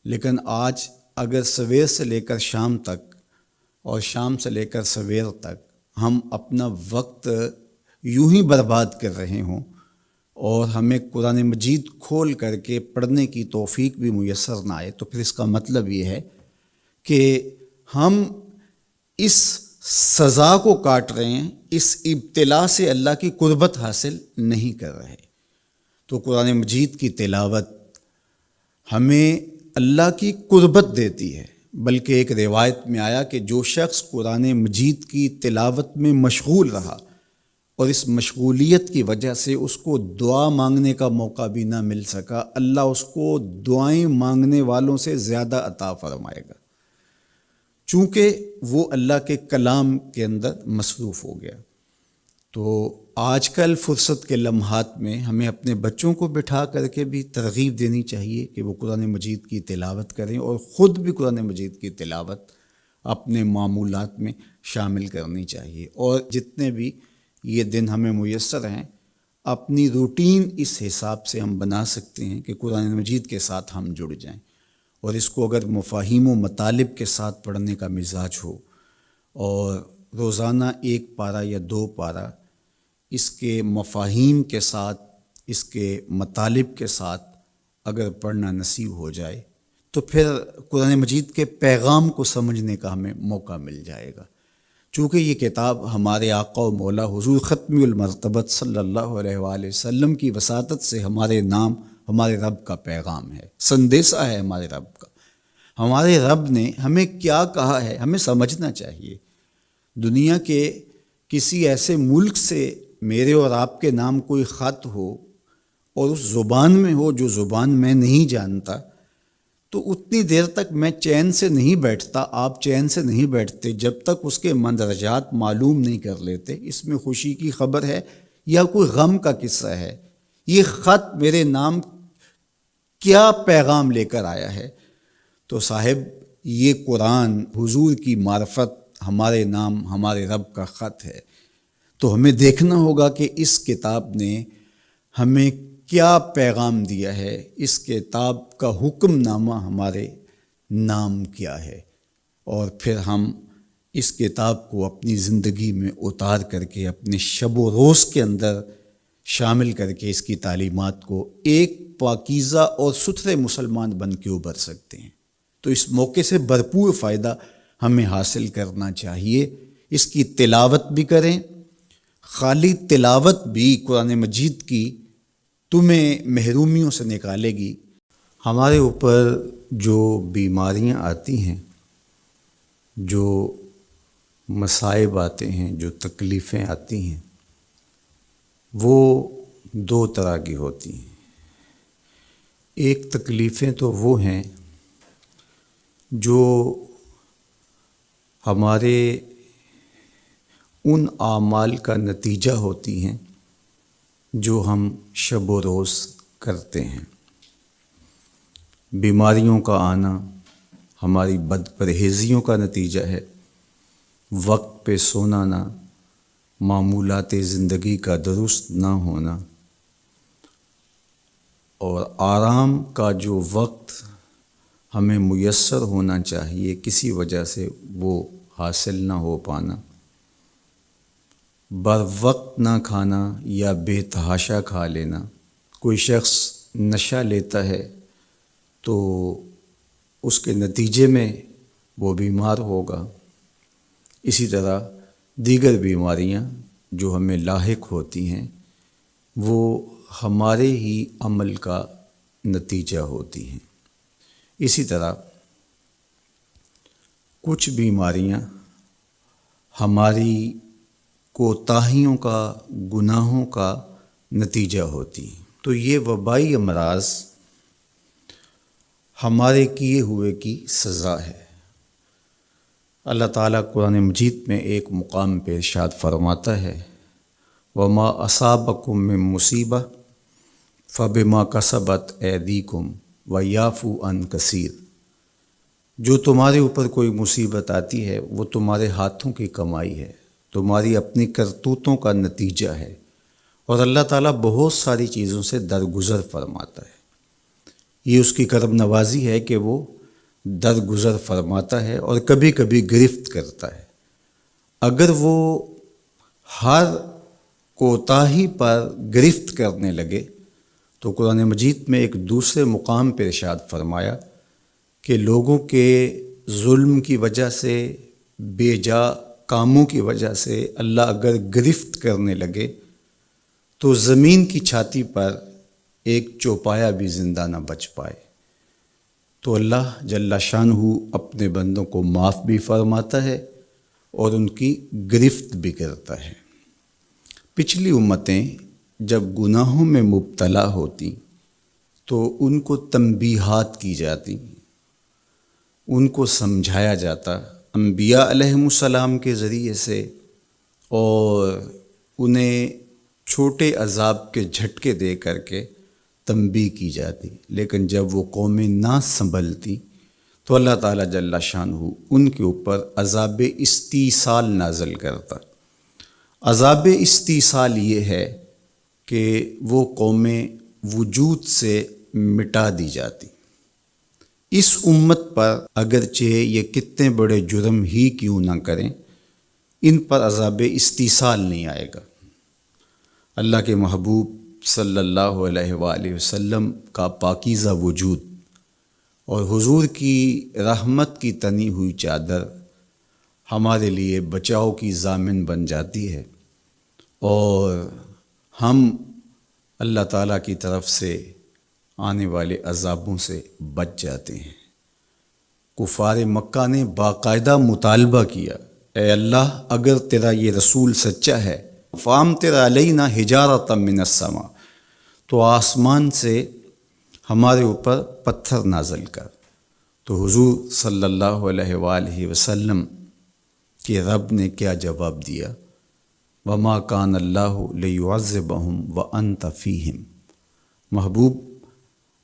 لیکن آج اگر سویر سے لے کر شام تک اور شام سے لے کر سویر تک ہم اپنا وقت یوں ہی برباد کر رہے ہوں اور ہمیں قرآن مجید کھول کر کے پڑھنے کی توفیق بھی میسر نہ آئے، تو پھر اس کا مطلب یہ ہے کہ ہم اس سزا کو کاٹ رہے ہیں، اس ابتلا سے اللہ کی قربت حاصل نہیں کر رہے۔ تو قرآن مجید کی تلاوت ہمیں اللہ کی قربت دیتی ہے، بلکہ ایک روایت میں آیا کہ جو شخص قرآن مجید کی تلاوت میں مشغول رہا اور اس مشغولیت کی وجہ سے اس کو دعا مانگنے کا موقع بھی نہ مل سکا، اللہ اس کو دعائیں مانگنے والوں سے زیادہ عطا فرمائے گا، چونکہ وہ اللہ کے کلام کے اندر مصروف ہو گیا۔ تو آج کل فرصت کے لمحات میں ہمیں اپنے بچوں کو بٹھا کر کے بھی ترغیب دینی چاہیے کہ وہ قرآن مجید کی تلاوت کریں، اور خود بھی قرآن مجید کی تلاوت اپنے معمولات میں شامل کرنی چاہیے۔ اور جتنے بھی یہ دن ہمیں میسر ہیں، اپنی روٹین اس حساب سے ہم بنا سکتے ہیں کہ قرآن مجید کے ساتھ ہم جڑ جائیں، اور اس کو اگر مفاہیم و مطالب کے ساتھ پڑھنے کا مزاج ہو اور روزانہ 1 پارہ یا 2 پارہ اس کے مفاہیم کے ساتھ، اس کے مطالب کے ساتھ اگر پڑھنا نصیب ہو جائے، تو پھر قرآن مجید کے پیغام کو سمجھنے کا ہمیں موقع مل جائے گا، چونکہ یہ کتاب ہمارے آقا و مولا حضور ختم المرتبت صلی اللہ علیہ وآلہ وسلم کی وساطت سے ہمارے نام، ہمارے رب کا پیغام ہے، سندیسہ ہے ہمارے رب کا۔ ہمارے رب نے ہمیں کیا کہا ہے ہمیں سمجھنا چاہیے۔ دنیا کے کسی ایسے ملک سے میرے اور آپ کے نام کوئی خط ہو اور اس زبان میں ہو جو زبان میں نہیں جانتا، تو اتنی دیر تک میں چین سے نہیں بیٹھتا، آپ چین سے نہیں بیٹھتے جب تک اس کے مندرجات معلوم نہیں کر لیتے، اس میں خوشی کی خبر ہے یا کوئی غم کا قصہ ہے، یہ خط میرے نام کیا پیغام لے کر آیا ہے۔ تو صاحب یہ قرآن حضور کی معرفت، ہمارے نام، ہمارے رب کا خط ہے، تو ہمیں دیکھنا ہوگا کہ اس کتاب نے ہمیں کیا پیغام دیا ہے، اس کتاب کا حکم نامہ ہمارے نام کیا ہے، اور پھر ہم اس کتاب کو اپنی زندگی میں اتار کر کے اپنے شب و روز کے اندر شامل کر کے اس کی تعلیمات کو ایک پاکیزہ اور ستھرے مسلمان بن کے ابھر سکتے ہیں۔ تو اس موقع سے بھرپور فائدہ ہمیں حاصل کرنا چاہیے، اس کی تلاوت بھی کریں۔ خالی تلاوت بھی قرآن مجید کی تمہیں محرومیوں سے نکالے گی۔ ہمارے اوپر جو بیماریاں آتی ہیں، جو مصائب آتے ہیں، جو تکلیفیں آتی ہیں، وہ 2 طرح کی ہوتی ہیں۔ ایک تکلیفیں تو وہ ہیں جو ہمارے ان اعمال کا نتیجہ ہوتی ہیں جو ہم شب و روز کرتے ہیں۔ بیماریوں کا آنا ہماری بد پرہیزیوں کا نتیجہ ہے، وقت پہ سونا نہ، معمولات زندگی کا درست نہ ہونا، اور آرام کا جو وقت ہمیں میسر ہونا چاہیے کسی وجہ سے وہ حاصل نہ ہو پانا، بر وقت نہ کھانا یا بے تحاشا کھا لینا۔ کوئی شخص نشہ لیتا ہے تو اس کے نتیجے میں وہ بیمار ہوگا، اسی طرح دیگر بیماریاں جو ہمیں لاحق ہوتی ہیں وہ ہمارے ہی عمل کا نتیجہ ہوتی ہیں۔ اسی طرح کچھ بیماریاں ہماری کوتاہیوں کا، گناہوں کا نتیجہ ہوتی ہیں۔ تو یہ وبائی امراض ہمارے کیے ہوئے کی سزا ہے۔ اللہ تعالیٰ قرآن مجید میں ایک مقام پہ ارشاد فرماتا ہے، وما اصابکم من مصیبہ فبما کسبت ایدیکم ویعفو عن کثیر۔ جو تمہارے اوپر کوئی مصیبت آتی ہے وہ تمہارے ہاتھوں کی کمائی ہے، تمہاری اپنی کرتوتوں کا نتیجہ ہے، اور اللہ تعالیٰ بہت ساری چیزوں سے درگزر فرماتا ہے۔ یہ اس کی کرم نوازی ہے کہ وہ درگزر فرماتا ہے اور کبھی کبھی گرفت کرتا ہے۔ اگر وہ ہر کوتاہی پر گرفت کرنے لگے تو قرآن مجید میں ایک دوسرے مقام پہ ارشاد فرمایا کہ لوگوں کے ظلم کی وجہ سے، بے جا کاموں کی وجہ سے اللہ اگر گرفت کرنے لگے تو زمین کی چھاتی پر ایک چوپایا بھی زندہ نہ بچ پائے۔ تو اللہ جل شانہ اپنے بندوں کو معاف بھی فرماتا ہے اور ان کی گرفت بھی کرتا ہے۔ پچھلی امتیں جب گناہوں میں مبتلا ہوتی تو ان کو تنبیہات کی جاتی، ان کو سمجھایا جاتا انبیاء علیہم السلام کے ذریعے سے، اور انہیں چھوٹے عذاب کے جھٹکے دے کر کے تنبیہ کی جاتی۔ لیکن جب وہ قومیں نہ سنبھلتی تو اللہ تعالیٰ جل شانہ ان کے اوپر عذاب استیصال نازل کرتا۔ عذاب استیصال یہ ہے کہ وہ قومیں وجود سے مٹا دی جاتی۔ اس امت پر اگرچہ یہ کتنے بڑے جرم ہی کیوں نہ کریں، ان پر عذاب استیصال نہیں آئے گا۔ اللہ کے محبوب صلی اللہ علیہ وآلہ وسلم کا پاکیزہ وجود اور حضور کی رحمت کی تنی ہوئی چادر ہمارے لیے بچاؤ کی ضامن بن جاتی ہے، اور ہم اللہ تعالیٰ کی طرف سے آنے والے عذابوں سے بچ جاتے ہیں۔ کفار مکہ نے باقاعدہ مطالبہ کیا، اے اللہ اگر تیرا یہ رسول سچا ہے فَأَمْطِرْ عَلَيْنَا حِجَارَةً مِّنَ السَّمَاءِ، تو آسمان سے ہمارے اوپر پتھر نازل کر۔ تو حضور صلی اللہ علیہ وآلہ وسلم کے رب نے کیا جواب دیا؟ وَمَا كَانَ اللَّهُ لِيُعَذِّبَهُمْ وَأَنْتَ فِيهِمْ۔ محبوب،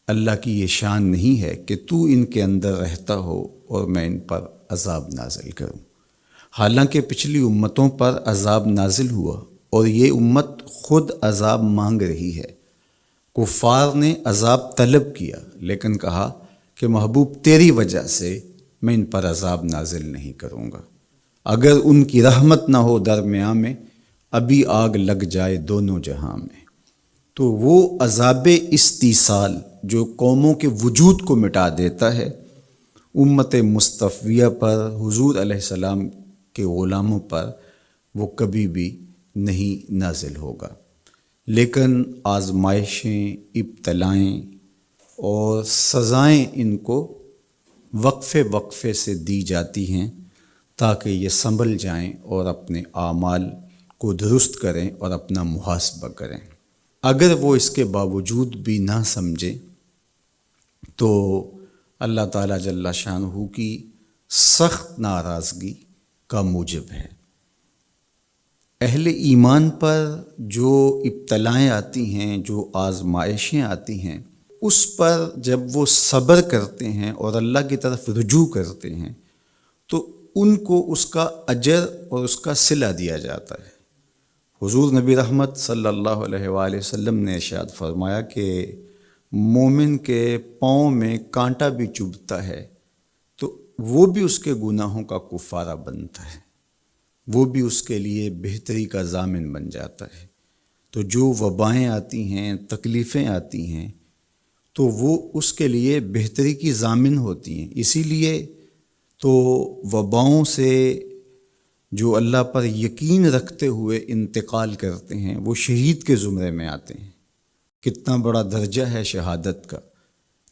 اللہ کی یہ شان نہیں ہے کہ تو ان کے اندر رہتا ہو اور میں ان پر عذاب نازل کروں۔ حالانکہ پچھلی امتوں پر عذاب نازل ہوا اور یہ امت خود عذاب مانگ رہی ہے۔ کفار نے عذاب طلب کیا لیکن کہا کہ محبوب تیری وجہ سے میں ان پر عذاب نازل نہیں کروں گا۔ اگر ان کی رحمت نہ ہو درمیان میں، ابھی آگ لگ جائے دونوں جہاں میں۔ تو وہ عذاب استیصال جو قوموں کے وجود کو مٹا دیتا ہے، امت مصطفیہ پر، حضور علیہ السلام کے غلاموں پر وہ کبھی بھی نہیں نازل ہوگا۔ لیکن آزمائشیں، ابتلائیں اور سزائیں ان کو وقفے وقفے سے دی جاتی ہیں تاکہ یہ سنبھل جائیں اور اپنے اعمال کو درست کریں اور اپنا محاسبہ کریں۔ اگر وہ اس کے باوجود بھی نہ سمجھیں تو اللہ تعالیٰ جل شانہ کی سخت ناراضگی کا موجب ہے۔ اہل ایمان پر جو ابتلائیں آتی ہیں، جو آزمائشیں آتی ہیں، اس پر جب وہ صبر کرتے ہیں اور اللہ کی طرف رجوع کرتے ہیں تو ان کو اس کا اجر اور اس کا صلہ دیا جاتا ہے۔ حضور نبی رحمت صلی اللہ علیہ وآلہ وسلم نے ارشاد فرمایا کہ مومن کے پاؤں میں کانٹا بھی چبھتا ہے تو وہ بھی اس کے گناہوں کا کفارہ بنتا ہے، وہ بھی اس کے لیے بہتری کا ضامن بن جاتا ہے۔ تو جو وبائیں آتی ہیں، تکلیفیں آتی ہیں، تو وہ اس کے لیے بہتری کی ضامن ہوتی ہیں۔ اسی لیے تو وباؤں سے جو اللہ پر یقین رکھتے ہوئے انتقال کرتے ہیں وہ شہید کے زمرے میں آتے ہیں۔ کتنا بڑا درجہ ہے شہادت کا،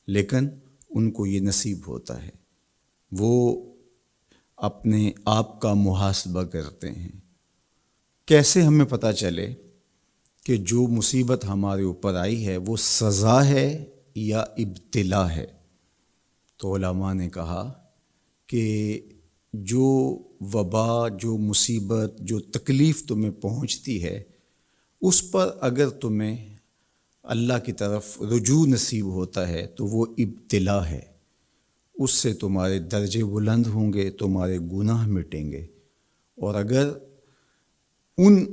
لیکن ان کو یہ نصیب ہوتا ہے۔ وہ اپنے آپ کا محاسبہ کرتے ہیں۔ کیسے ہمیں پتہ چلے کہ جو مصیبت ہمارے اوپر آئی ہے وہ سزا ہے یا ابتلا ہے؟ تو علماء نے کہا کہ جو وبا، جو مصیبت، جو تکلیف تمہیں پہنچتی ہے، اس پر اگر تمہیں اللہ کی طرف رجوع نصیب ہوتا ہے تو وہ ابتلا ہے۔ اس سے تمہارے درجے بلند ہوں گے، تمہارے گناہ مٹیں گے۔ اور اگر ان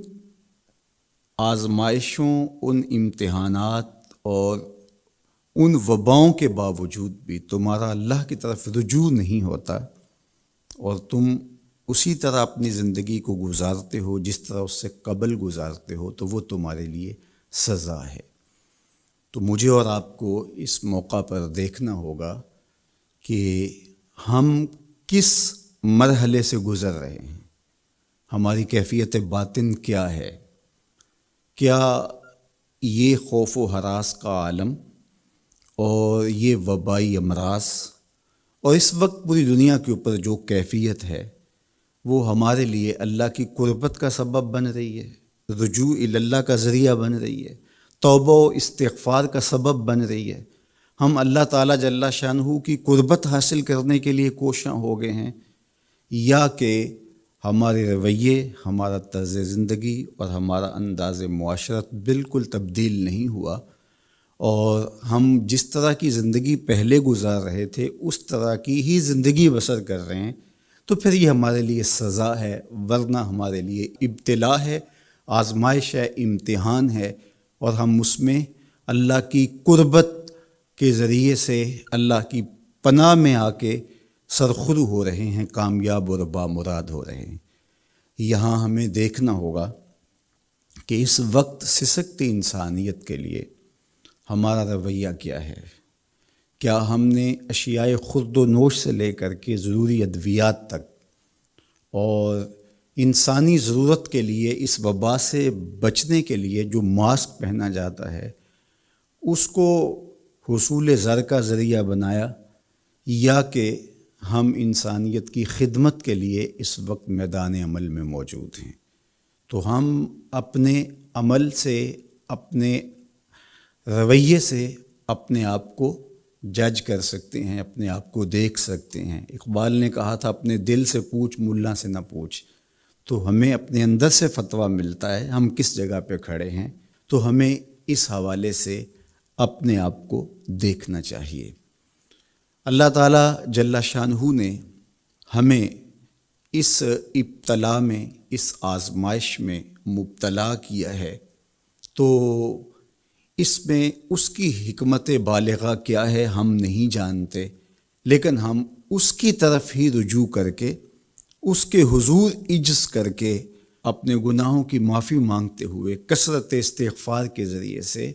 آزمائشوں، ان امتحانات اور ان وباؤں کے باوجود بھی تمہارا اللہ کی طرف رجوع نہیں ہوتا اور تم اسی طرح اپنی زندگی کو گزارتے ہو جس طرح اس سے قبل گزارتے ہو، تو وہ تمہارے لیے سزا ہے۔ تو مجھے اور آپ کو اس موقع پر دیکھنا ہوگا کہ ہم کس مرحلے سے گزر رہے ہیں، ہماری کیفیت باطن کیا ہے، کیا یہ خوف و ہراس کا عالم اور یہ وبائی امراض اور اس وقت پوری دنیا کے اوپر جو کیفیت ہے وہ ہمارے لیے اللہ کی قربت کا سبب بن رہی ہے، رجوع اللہ کا ذریعہ بن رہی ہے، توبہ و استغفار کا سبب بن رہی ہے، ہم اللہ تعالیٰ جل شانہ کی قربت حاصل کرنے کے لیے کوشاں ہو گئے ہیں، یا کہ ہمارے رویے، ہمارا طرز زندگی اور ہمارا انداز معاشرت بالکل تبدیل نہیں ہوا اور ہم جس طرح کی زندگی پہلے گزار رہے تھے اس طرح کی ہی زندگی بسر کر رہے ہیں، تو پھر یہ ہمارے لیے سزا ہے، ورنہ ہمارے لیے ابتلا ہے، آزمائش ہے، امتحان ہے، اور ہم اس میں اللہ کی قربت کے ذریعے سے اللہ کی پناہ میں آ کے سرخرو ہو رہے ہیں، کامیاب اور بامراد ہو رہے ہیں۔ یہاں ہمیں دیکھنا ہوگا کہ اس وقت سسکتی انسانیت کے لیے ہمارا رویہ کیا ہے۔ کیا ہم نے اشیاء خورد و نوش سے لے کر کے ضروری ادویات تک اور انسانی ضرورت کے لیے اس وبا سے بچنے کے لیے جو ماسک پہنا جاتا ہے اس کو حصول زر کا ذریعہ بنایا، یا کہ ہم انسانیت کی خدمت کے لیے اس وقت میدان عمل میں موجود ہیں؟ تو ہم اپنے عمل سے، اپنے رویے سے اپنے آپ کو جج کر سکتے ہیں، اپنے آپ کو دیکھ سکتے ہیں۔ اقبال نے کہا تھا اپنے دل سے پوچھ، ملا سے نہ پوچھ۔ تو ہمیں اپنے اندر سے فتویٰ ملتا ہے ہم کس جگہ پہ کھڑے ہیں، تو ہمیں اس حوالے سے اپنے آپ کو دیکھنا چاہیے۔ اللہ تعالیٰ جل شانہ نے ہمیں اس ابتلا میں، اس آزمائش میں مبتلا کیا ہے، تو اس میں اس کی حکمت بالغہ کیا ہے ہم نہیں جانتے، لیکن ہم اس کی طرف ہی رجوع کر کے، اس کے حضور عجز کر کے، اپنے گناہوں کی معافی مانگتے ہوئے کثرت استغفار کے ذریعے سے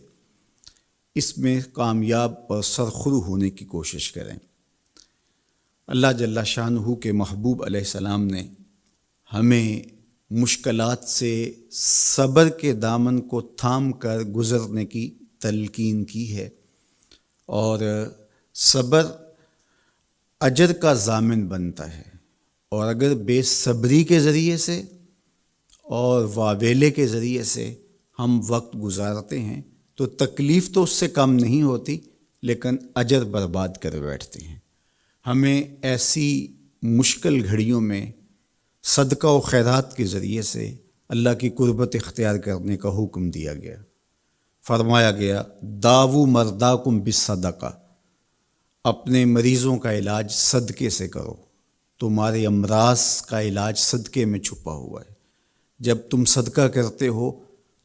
اس میں کامیاب اور سرخرو ہونے کی کوشش کریں۔ اللہ جل شانہ کے محبوب علیہ السلام نے ہمیں مشکلات سے صبر کے دامن کو تھام کر گزرنے کی تلقین کی ہے، اور صبر اجر کا ضامن بنتا ہے، اور اگر بے صبری کے ذریعے سے اور واویلے کے ذریعے سے ہم وقت گزارتے ہیں تو تکلیف تو اس سے کم نہیں ہوتی، لیکن اجر برباد کر بیٹھتے ہیں۔ ہمیں ایسی مشکل گھڑیوں میں صدقہ و خیرات کے ذریعے سے اللہ کی قربت اختیار کرنے کا حکم دیا گیا۔ فرمایا گیا داؤ مرداکم بالصدقہ، اپنے مریضوں کا علاج صدقے سے کرو، تمہارے امراض کا علاج صدقے میں چھپا ہوا ہے۔ جب تم صدقہ کرتے ہو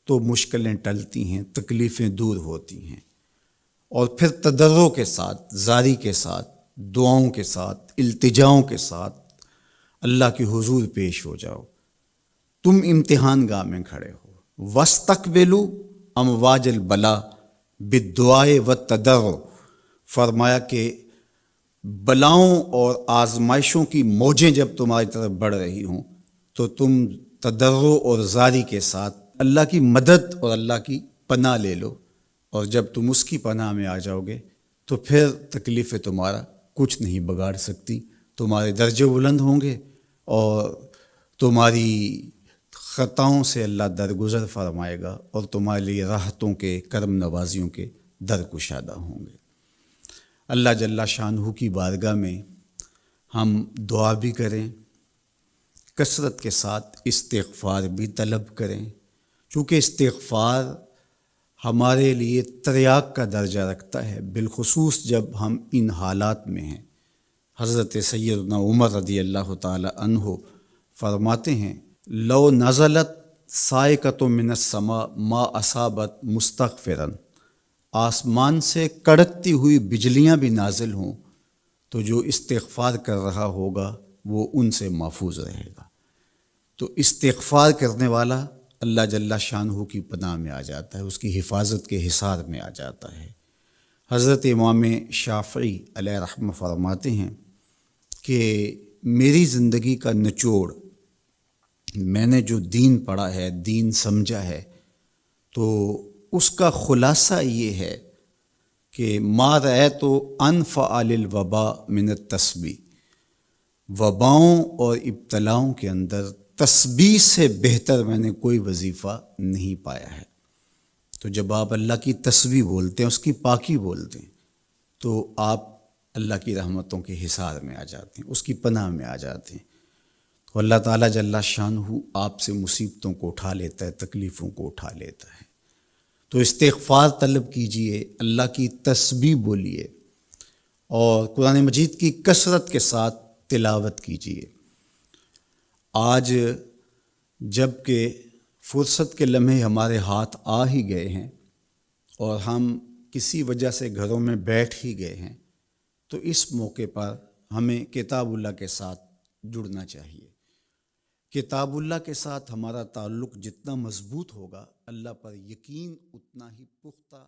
تو مشکلیں ٹلتی ہیں، تکلیفیں دور ہوتی ہیں، اور پھر تضرع کے ساتھ، زاری کے ساتھ، دعاؤں کے ساتھ، التجاؤں کے ساتھ اللہ کے حضور پیش ہو جاؤ۔ تم امتحان گاہ میں کھڑے ہو، وَاسْتَقْبِلُوا امواج البلا بالدعاء والتضرع، فرمایا کہ بلاؤں اور آزمائشوں کی موجیں جب تمہاری طرف بڑھ رہی ہوں تو تم تضرع اور زاری کے ساتھ اللہ کی مدد اور اللہ کی پناہ لے لو، اور جب تم اس کی پناہ میں آ جاؤ گے تو پھر تکلیفیں تمہارا کچھ نہیں بگاڑ سکتی، تمہارے درجے بلند ہوں گے اور تمہاری خطاؤں سے اللہ درگزر فرمائے گا، اور تمہارے لیے راحتوں کے، کرم نوازیوں کے در کشادہ ہوں گے۔ اللہ جل شانہ کی بارگاہ میں ہم دعا بھی کریں، کثرت کے ساتھ استغفار بھی طلب کریں، چونکہ استغفار ہمارے لیے تریاق کا درجہ رکھتا ہے، بالخصوص جب ہم ان حالات میں ہیں۔ حضرت سیدنا عمر رضی اللہ تعالی عنہ فرماتے ہیں لو نزلت صاعقۃ من السماء ما اصابت مستغفرا آسمان سے کڑکتی ہوئی بجلیاں بھی نازل ہوں تو جو استغفار کر رہا ہوگا وہ ان سے محفوظ رہے گا۔ تو استغفار کرنے والا اللہ جل شانہ کی پناہ میں آ جاتا ہے، اس کی حفاظت کے حصار میں آ جاتا ہے۔ حضرت امام شافعی علیہ رحمہ فرماتے ہیں کہ میری زندگی کا نچوڑ، میں نے جو دین پڑھا ہے، دین سمجھا ہے، تو اس کا خلاصہ یہ ہے کہ ما رأیت انفع للوباء من التسبیح، وباؤں اور ابتلاؤں کے اندر تسبیح سے بہتر میں نے کوئی وظیفہ نہیں پایا ہے۔ تو جب آپ اللہ کی تسبیح بولتے ہیں، اس کی پاکی بولتے ہیں، تو آپ اللہ کی رحمتوں کے حصار میں آ جاتے ہیں، اس کی پناہ میں آ جاتے ہیں۔ تو اللہ تعالیٰ جل شانہ آپ سے مصیبتوں کو اٹھا لیتا ہے، تکلیفوں کو اٹھا لیتا ہے۔ تو استغفار طلب کیجئے، اللہ کی تسبیح بولیے اور قرآن مجید کی کثرت کے ساتھ تلاوت کیجئے۔ آج جب کہ فرصت کے لمحے ہمارے ہاتھ آ ہی گئے ہیں اور ہم کسی وجہ سے گھروں میں بیٹھ ہی گئے ہیں، تو اس موقع پر ہمیں کتاب اللہ کے ساتھ جڑنا چاہیے۔ کتاب اللہ کے ساتھ ہمارا تعلق جتنا مضبوط ہوگا، اللہ پر یقین اتنا ہی پختہ